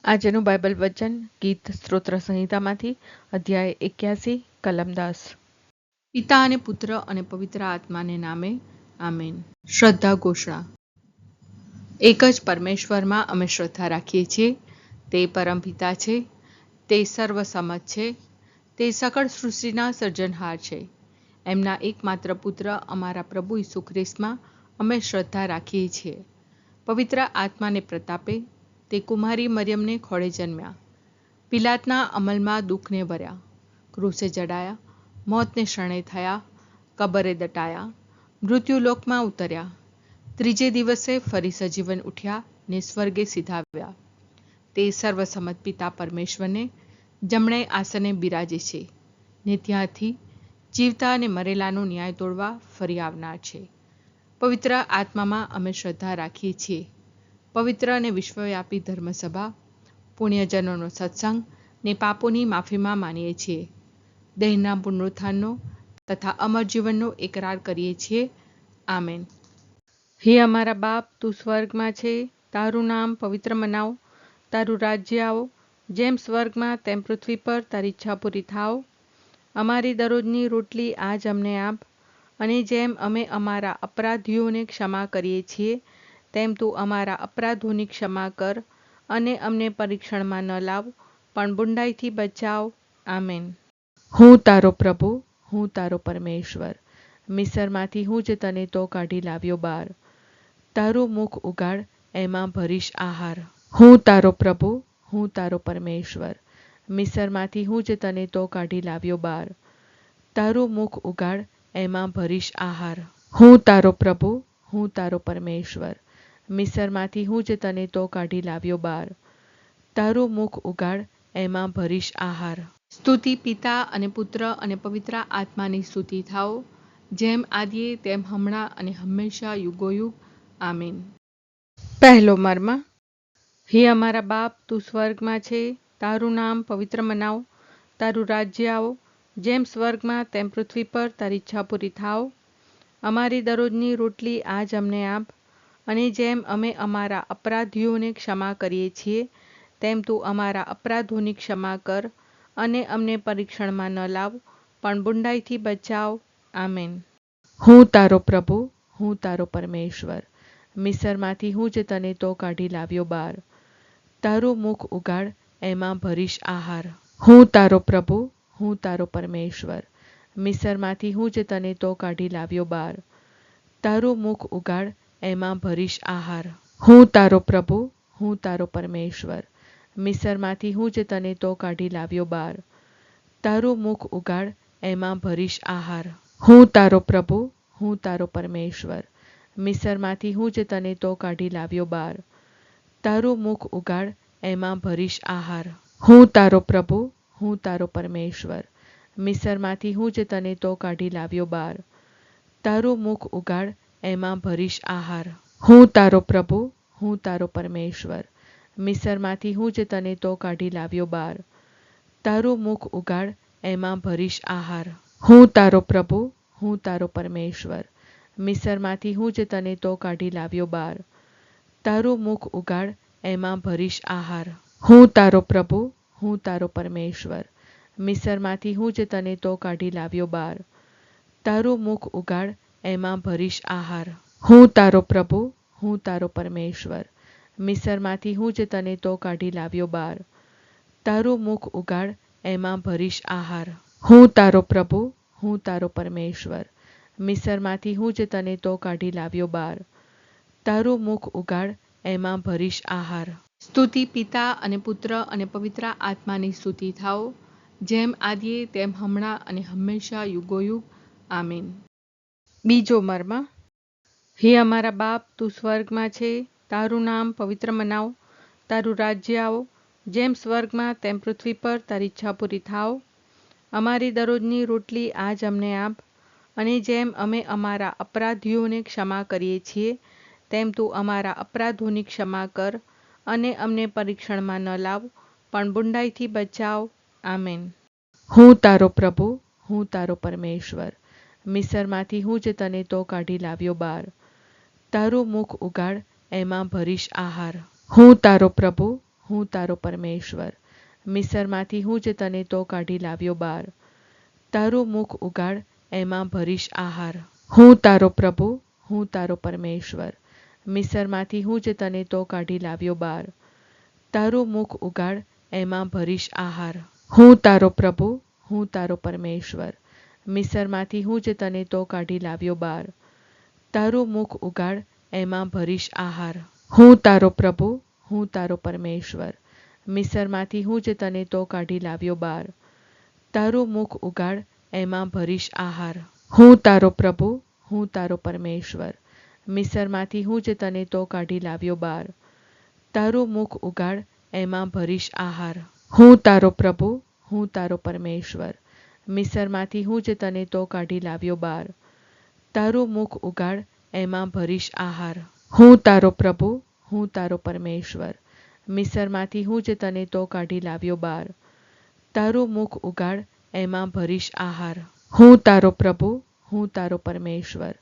આજનું બાઇબલ વચન ગીત સ્તોત્ર સંહિતામાંથી અધ્યાય 81 કલમ 10. પિતા અને પુત્ર અને પવિત્ર આત્માને નામે આમેન. શ્રદ્ધા ઘોષણા. એક જ પરમેશ્વરમાં અમે શ્રદ્ધા રાખીએ છીએ. તે પરમપિતા છે, તે સર્વસમત છે, તે સકળ સૃષ્ટિના સર્જનહાર છે. એમના એકમાત્ર પુત્ર અમારા પ્રભુ ઈસુ ખ્રિસ્તમાં અમે શ્રદ્ધા રાખીએ છીએ. પવિત્ર આત્માને પ્રતાપે તે કુમારી મરિયમને ખોળે જન્મ્યા. પિલાતના અમલમાં દુઃખને ભર્યા, ક્રૂસે જડાયા, મોતને શરણે થયા, કબરે દટાયા, મૃત્યુલોકમાં ઉતર્યા, ત્રીજે દિવસે ફરી સજીવન ઉઠ્યા ને સ્વર્ગે સીધાવ્યા. તે સર્વસમત પિતા પરમેશ્વરને જમણે આસને બિરાજે છે ને ત્યાંથી જીવતા અને મરેલાનો ન્યાય તોડવા ફરી આવનાર છે. પવિત્ર આત્મામાં અમે શ્રદ્ધા રાખીએ છીએ. પવિત્ર અને વિશ્વવ્યાપી ધર્મસભા, પુણ્યજનોનો સત્સંગ ને પાપોની માફીમાં માનીએ છીએ. દેહના પુનરુત્થાનનો તથા અમર જીવનનો એકરાર કરીએ છીએ. આમેન. હે અમારા બાપ, તું સ્વર્ગમાં છે, તારું નામ પવિત્ર મનાવ, તારું રાજ્ય આવો, જેમ સ્વર્ગમાં તેમ પૃથ્વી પર તારી ઈચ્છા પૂરી થાવ. અમારી દરરોજની રોટલી આજ અમને આપ, અને જેમ અમે અમારા અપરાધીઓને ક્ષમા કરીએ છીએ તેમ તું અમારા અપરાધોની ક્ષમા કર, અને અમને પરીક્ષણમાં ન લાવ, પણ બુંડાઈથી બચાવ. આમેન. હું તારો પ્રભુ, હું તારો પરમેશ્વર, મિસરમાંથી હું જ તને તો કાઢી લાવ્યો બહાર. તારું મુખ ઉગાડ, એમાં ભરીશ આહાર. હું તારો પ્રભુ, હું તારો પરમેશ્વર, મિસરમાંથી હું જ તને તો કાઢી લાવ્યો બહાર. તારું મુખ ઉગાડ, એમાં ભરીશ આહાર. હું તારો પ્રભુ, હું તારો પરમેશ્વર, મિસરમાંથી હું જ તને તો કાઢી લાવ્યો બહાર. તારું મુખ ઉગાડ, એમાં ભરીશ આહાર. સ્તુતિ પિતા અને પુત્ર અને પવિત્ર આત્માની સ્તુતિ થાઓ, જેમ આદિએ તેમ હમણાં અને હંમેશા યુગોયુગ. આમીન. પહેલો મર્મ. હે અમારા બાપ, તું સ્વર્ગમાં છે, તારું નામ પવિત્ર મનાવ, તારું રાજ્ય આવો, જેમ સ્વર્ગમાં તેમ પૃથ્વી પર તારી ઈચ્છા પૂરી થાવ. અમારી દરરોજની રોટલી આજ અમને આપ, અને જેમ અમે અમારા અપરાધીઓને ક્ષમા કરીએ છીએ તેમ તું અમારા અપરાધોની ક્ષમા કર, અને અમને પરીક્ષણમાં ન લાવ, પણ બુંડાઈથી બચાવ. આમેન. હું તારો પ્રભુ, હું તારો પરમેશ્વર, મિસરમાંથી હું જ તને તો કાઢી લાવ્યો બહાર. તારું મુખ ઉગાડ, એમાં ભરીશ આહાર. હું તારો પ્રભુ, હું તારો પરમેશ્વર, મિસરમાંથી હું જ તને તો કાઢી લાવ્યો બહાર. તારું મુખ ઉગાડ, એમાં ભરીશ આહાર. હું તારો પ્રભુ, હું તારો પરમેશ્વર, મિસરમાંથી હું જ તને તો કાઢી લાવ્યો બહાર. તારું મુખ ઉગાડ, એમાં ભરીશ આહાર. હું તારો પ્રભુ, હું તારો પરમેશ્વર, મિસરમાંથી હું જ તને તો કાઢી લાવ્યો બહાર. તારું મુખ ઉગાડ, એમાં ભરીશ આહાર. હું તારો પ્રભુ, હું તારો પરમેશ્વર, મિસરમાંથી હું જ તને તો કાઢી લાવ્યો બહાર. તારું મુખ ઉગાડ, એમાં ભરીશ આહાર. હું તારો પ્રભુ, હું તારો પરમેશ્વર, મિસરમાંથી હું જ તને તો કાઢી લાવ્યો બહાર. તારું મુખ ઉગાડ, એમાં ભરીશ આહાર. હું તારો પ્રભુ, હું તારો પરમેશ્વર, મિસરમાંથી હું જ તને તો કાઢી લાવ્યો બહાર. તારું મુખ ઉગાડ, એમાં ભરીશ આહાર. હું તારો પ્રભુ, હું તારો પરમેશ્વર, મિસરમાંથી હું જ તને તો કાઢી લાવ્યો બહાર. તારું મુખ ઉગાડ, એમાં ભરીશ આહાર. હું તારો પ્રભુ, હું તારો પરમેશ્વર, મિસરમાંથી હું જ તને તો કાઢી લાવ્યો બહાર. તારું મુખ ઉગાડ, એમાં ભરીશ આહાર. હું તારો પ્રભુ, હું તારો પરમેશ્વર, મિસરમાંથી હું જ તને તો કાઢી લાવ્યો બહાર. તારું મુખ ઉગાડ, એમાં ભરીશ આહાર. સ્તુતિ પિતા અને પુત્ર અને પવિત્ર આત્માની સ્તુતિ થાઓ, જેમ આદિએ તેમ હમણાં અને હંમેશા યુગોયુગ. આમીન. બીજો મર્મ. હે અમારા બાપ, તું સ્વર્ગમાં છે, તારું નામ પવિત્ર મનાવ, તારું રાજ્ય આવો, જેમ સ્વર્ગમાં તેમ પૃથ્વી પર તારી ઈચ્છા પૂરી થાવ. અમારી દરરોજની રોટલી આજ અમને આપ, અને જેમ અમે અમારા અપરાધીઓને ક્ષમા કરીએ છીએ તેમ તું અમારા અપરાધોની ક્ષમા કર, અને અમને પરીક્ષણમાં ન લાવ, પણ બુંડાઈથી બચાવ. આમેન. હું તારો પ્રભુ, હું તારો પરમેશ્વર, મિસરમાંથી હું જ તને તો કાઢી લાવ્યો બહાર. તારું મુખ ઉગાડ, એમાં ભરીશ આહાર. હું તારો પ્રભુ, હું તારો પરમેશ્વર. મિસરમાંથી હું જ તને તો કાઢી લાવ્યો બહાર. તારું મુખ ઉગાડ, એમાં ભરીશ આહાર. હું તારો પ્રભુ, હું તારો પરમેશ્વર. મિસરમાંથી હું જ તને તો કાઢી લાવ્યો બહાર. તારું મુખ ઉગાડ, એમાં ભરીશ આહાર. હું તારો પ્રભુ, હું તારો પરમેશ્વર. મિસરમાંથી હું જ તને તો કાઢી લાવ્યો બહાર. તારું મુખ ઉગાડ, એમાં ભરીશ આહાર. હું તારો પ્રભુ, હું તારો પરમેશ્વર. મિસરમાંથી હું જ તને તો કાઢી લાવ્યો બહાર. તારું મુખ ઉગાડ, એમાં ભરીશ આહાર. હું તારો પ્રભુ, હું તારો પરમેશ્વર. મિસરમાંથી હું જ તને તો કાઢી લાવ્યો બહાર. તારું મુખ ઉગાડ, એમાં ભરીશ આહાર. હું તારો પ્રભુ, હું તારો પરમેશ્વર. મિસરમાંથી હું જ તને તો કાઢી લાવ્યો બહાર. તારું મુખ ઉગાડ, એમાં ભરીશ આહાર. હું તારો પ્રભુ, હું તારો પરમેશ્વર. મિસરમાંથી હું જ તને તો કાઢી લાવ્યો બહાર. તારું મુખ ઉગાડ, એમાં ભરીશ આહાર. હું તારો પ્રભુ, હું તારો પરમેશ્વર.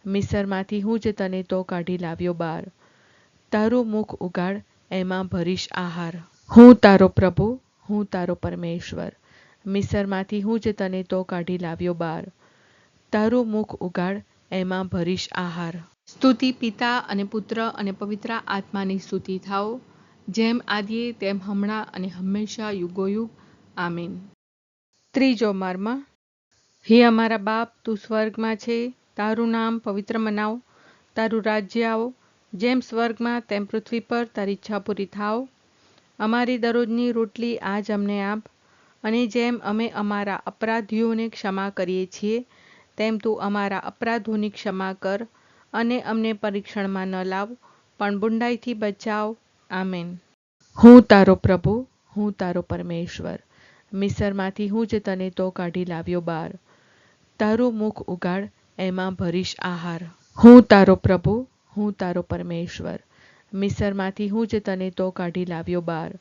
મિસરમાંથી હું જ તને તો કાઢી લાવ્યો બહાર. તારું મુખ ઉગાડ, એમાં ભરીશ આહાર. હું તારો પ્રભુ, હું તારો પરમેશ્વર. મિસરમાંથી હું જ તને તો કાઢી લાવ્યો બહાર. તારું મુખ ઉગાડ, એમાં ભરીશ આહાર. સ્તુતિ પિતા અને પુત્ર અને પવિત્ર આત્માની સ્તુતિ થાઓ, જેમ આદિએ તેમ હમણાં અને હંમેશા યુગોયુગ. આમીન. ત્રીજો મર્મ. હે અમારા બાપ, તું સ્વર્ગમાં છે, તારું નામ પવિત્ર મનાવ. તારું રાજ્ય આવો, જેમ સ્વર્ગમાં તેમ પૃથ્વી પર તારી ઈચ્છા પૂરી થાવ. અમારી દરરોજની રોટલી આજ અમને આપ, અને જેમ અમે અમારા અપરાધીઓને ક્ષમા કરીએ છીએ, તેમ તું અમારા અપરાધોની ક્ષમા કર, અને અમને પરીક્ષણમાં ન લાવ, પણ બુંડાઈથી બચાવ. આમેન. હું તારો પ્રભુ, હું તારો પરમેશ્વર. મિસરમાંથી હું જ તને તો કાઢી લાવ્યો બહાર. તારું મુખ ઉગાડ, એમાં ભરીશ આહાર. હું તારો પ્રભુ, હું તારો પરમેશ્વર. મિસરમાંથી હું જ તને તો કાઢી લાવ્યો બહાર.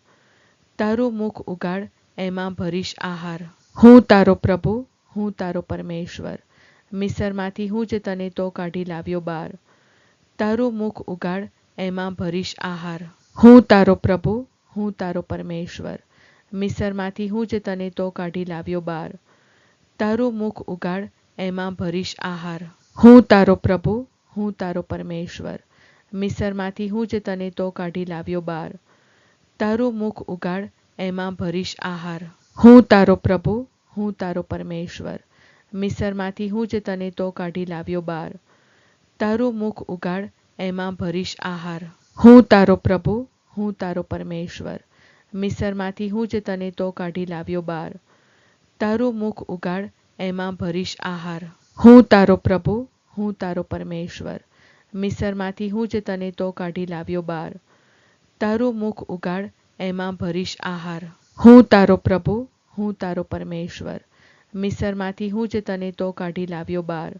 તારું મુખ ઉગાડ, એમાં ભરીશ આહાર. હું તારો પ્રભુ, હું તારો પરમેશ્વર. મિસરમાંથી હું જ તને તો કાઢી લાવ્યો બહાર. તારું મુખ ઉગાડ, એમાં ભરીશ આહાર. હું તારો પ્રભુ, હું તારો પરમેશ્વર. મિસરમાંથી હું જ તને તો કાઢી લાવ્યો બહાર. તારું મુખ ઉગાડ, એમાં ભરીશ આહાર. હું તારો પ્રભુ, હું તારો પરમેશ્વર. મિસરમાંથી હું જ તને તો કાઢી લાવ્યો બહાર. તારું મુખ ઉગાડ, એમાં ભરીશ આહાર. હું તારો પ્રભુ, હું તારો પરમેશ્વર. મિસરમાંથી હું જ તને તો કાઢી લાવ્યો બહાર. તારું મુખ ઉગાડ, એમાં ભરીશ આહાર. હું તારો પ્રભુ, હું તારો પરમેશ્વર. મિસરમાંથી હું જ તને તો કાઢી લાવ્યો બહાર. તારું મુખ ઉગાડ, એમાં ભરીશ આહાર. હું તારો પ્રભુ, હું તારો પરમેશ્વર. મિસરમાંથી હું જ તને તો કાઢી લાવ્યો બહાર. તારું મુખ ઉગાડ, એમાં ભરીશ આહાર. હું તારો પ્રભુ, હું તારો પરમેશ્વર. મિસરમાંથી હું જ તને તો કાઢી લાવ્યો બહાર.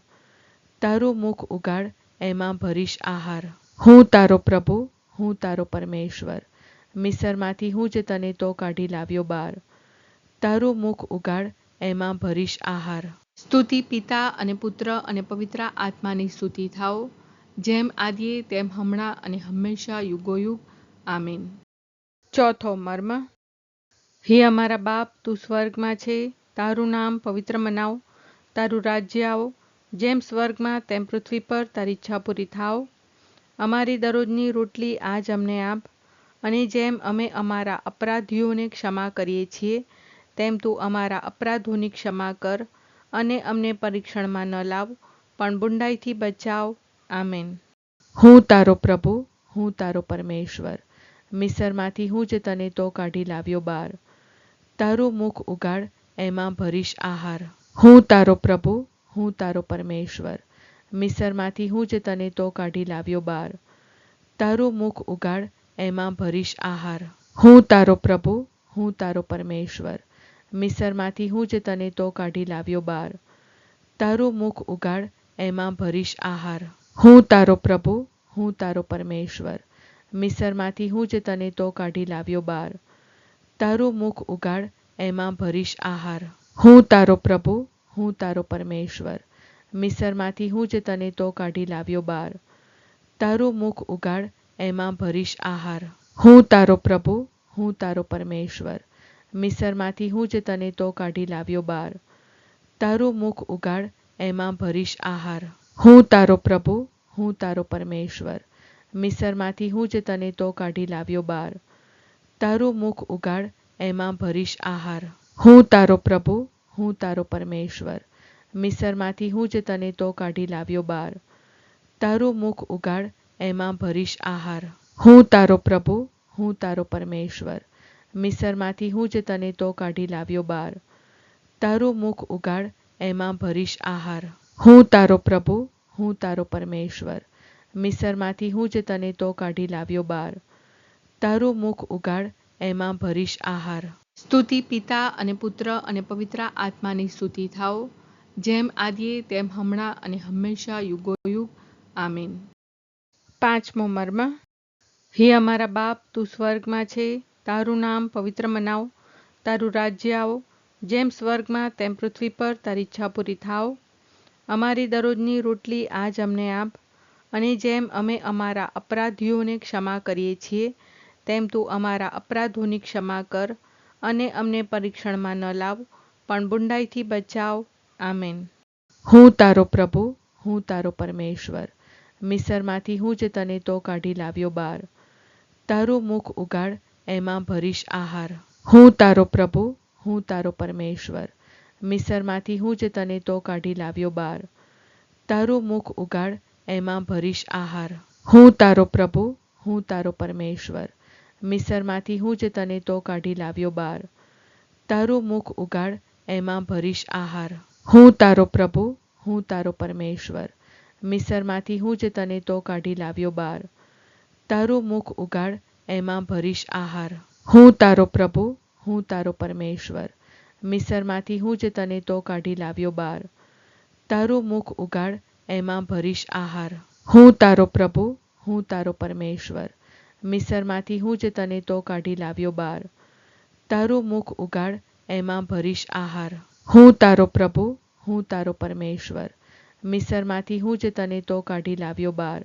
તારું મુખ ઉગાડ, એમાં ભરીશ આહાર. હું તારો પ્રભુ, હું તારો પરમેશ્વર. મિસરમાંથી હું જ તને તો કાઢી લાવ્યો બહાર. તારું મુખ ઉગાડ, એમાં ભરીશ આહાર. સ્તુતિ પિતા અને પુત્ર અને પવિત્ર આત્માની સ્તુતિ થાઓ, જેમ આદિએ તેમ હમણાં અને હંમેશા યુગોયુગ. આમીન. ચોથો મર્મ. હે અમારા બાપ, તું સ્વર્ગમાં છે, તારું નામ પવિત્ર મનાવ. તારું રાજ્ય આવો, જેમ સ્વર્ગમાં તેમ પૃથ્વી પર તારી ઈચ્છા પૂરી થાવ. અમારી દરરોજની રોટલી આજ અમને આપ, અને જેમ અમે અમારા અપરાધીઓને ક્ષમા કરીએ છીએ, તેમ તું અમારા અપરાધોની ક્ષમા કર, અને અમને પરીક્ષણમાં ન લાવ, પણ બુંડાઈથી બચાવ. આમેન. હું તારો પ્રભુ, હું તારો પરમેશ્વર. મિસરમાંથી હું જ તને તો કાઢી લાવ્યો બહાર. તારું મુખ ઉગાડ, એમાં ભરીશ આહાર. હું તારો પ્રભુ, હું તારો પરમેશ્વર. મિસરમાંથી હું જ તને તો કાઢી લાવ્યો બહાર. તારું મુખ ઉગાડ, એમાં ભરીશ આહાર. હું તારો પ્રભુ, હું તારો પરમેશ્વર. મિસરમાંથી હું જ તને તો કાઢી લાવ્યો બહાર. તારું મુખ ઉગાડ, એમાં ભરીશ આહાર. હું તારો પ્રભુ, હું તારો પરમેશ્વર. મિસરમાંથી હું જ તને તો કાઢી લાવ્યો બહાર. તારું મુખ ઉગાડ, એમાં ભરીશ આહાર. હું તારો પ્રભુ, હું તારો પરમેશ્વર. મિસરમાંથી હું જ તને તો કાઢી લાવ્યો બહાર. તારું મુખ ઉગાડ, એમાં ભરીશ આહાર. હું તારો પ્રભુ, હું તારો પરમેશ્વર. મિસરમાંથી હું જ તને તો કાઢી લાવ્યો બહાર. તારું મુખ ઉગાડ, એમાં ભરીશ આહાર. હું તારો પ્રભુ, હું તારો પરમેશ્વર. મિસરમાંથી હું જ તને તો કાઢી લાવ્યો બહાર. તારું મુખ ઉગાડ, એમાં ભરીશ આહાર. હું તારો પ્રભુ, હું તારો પરમેશ્વર. મિસરમાંથી હું જ તને તો કાઢી લાવ્યો બહાર. તારું મુખ ઉગાડ, એમાં ભરીશ આહાર. હું તારો પ્રભુ, હું તારો પરમેશ્વર. મિસરમાંથી હું જ તને તો કાઢી લાવ્યો બહાર. તારું મુખ ઉગાડ, એમાં ભરીશ આહાર. હું તારો પ્રભુ, હું તારો પરમેશ્વર. મિસરમાંથી હું જ તને તો કાઢી લાવ્યો બહાર. તારું મુખ ઉગાડ, એમાં ભરીશ આહાર. સ્તુતિ પિતા અને પુત્ર અને પવિત્ર આત્માની સ્તુતિ થાઓ, જેમ આદિએ તેમ હમણાં અને હંમેશા યુગોયુગ. આમીન. પાંચમો મર્મ. હે અમારા બાપ, તું સ્વર્ગમાં છે, તારું નામ પવિત્ર મનાવ. તારું રાજ્ય આવો, જેમ સ્વર્ગમાં તેમ પૃથ્વી પર તારી ઈચ્છા પૂરી થાવ. અમારી દરરોજની રોટલી આજ અમને આપ, અને જેમ અમે અમારા અપરાધીઓને ક્ષમા કરીએ છીએ, તેમ તું અમારા અપરાધોની ક્ષમા કર, અને અમને પરીક્ષણમાં ન લાવ, પણ બુંડાઈથી બચાવ. આમેન. હું તારો પ્રભુ, હું તારો પરમેશ્વર. મિસરમાંથી હું જ તને તો કાઢી લાવ્યો બહાર. તારું મુખ ઉગાડ, એમાં ભરીશ આહાર. હું તારો પ્રભુ, હું તારો પરમેશ્વર. મિસરમાંથી હું જ તને તો કાઢી લાવ્યો બહાર. તારું મુખ ઉગાડ, એમાં ભરીશ આહાર. હું તારો પ્રભુ, હું તારો પરમેશ્વર. મિસરમાંથી હું જ તને તો કાઢી લાવ્યો બહાર. તારું મુખ ઉગાડ, એમાં ભરીશ આહાર. હું તારો પ્રભુ, હું તારો પરમેશ્વર. મિસરમાંથી હું જ તને તો કાઢી લાવ્યો બહાર. તારું મુખ ઉગાડ, એમાં ભરીશ આહાર. હું તારો પ્રભુ, હું તારો પરમેશ્વર. મિસરમાંથી હું જ તને તો કાઢી લાવ્યો બહાર. તારું મુખ ઉગાડ, એમાં ભરીશ આહાર. હું તારો પ્રભુ, હું તારો પરમેશ્વર. મિસરમાંથી હું જ તને તો કાઢી લાવ્યો બહાર. તારું મુખ ઉગાડ, એમાં ભરીશ આહાર. હું તારો પ્રભુ, હું તારો પરમેશ્વર. મિસરમાંથી હું જ તને તો કાઢી લાવ્યો બહાર.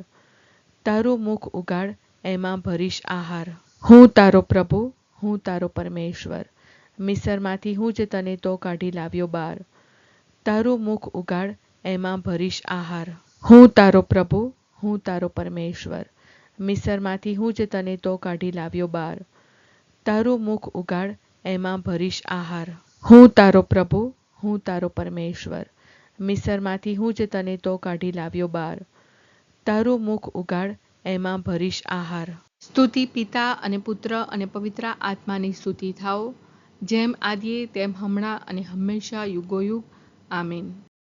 તારું મુખ ઉગાડ, એમાં ભરીશ આહાર. હું તારો પ્રભુ, હું તારો પરમેશ્વર. મિસરમાંથી હું જ તને તો કાઢી લાવ્યો બહાર. તારું મુખ ઉગાડ, એમાં ભરીશ આહાર. હું તારો પ્રભુ, હું તારો પરમેશ્વર. મિસરમાંથી હું જ તને તો કાઢી લાવ્યો બહાર. તારું મુખ ઉગાડ, એમાં ભરીશ આહાર. હું તારો પ્રભુ, હું તારો પરમેશ્વર. મિસરમાંથી હું જ તને તો કાઢી લાવ્યો બહાર. તારું મુખ ઉગાડ, એમાં ભરીશ આહાર. સ્તુતિ પિતા અને પુત્ર અને પવિત્ર આત્માની સ્તુતિ થાઓ, જેમ આદિએ તેમ હમણાં અને હંમેશા યુગોયુગ. આમીન.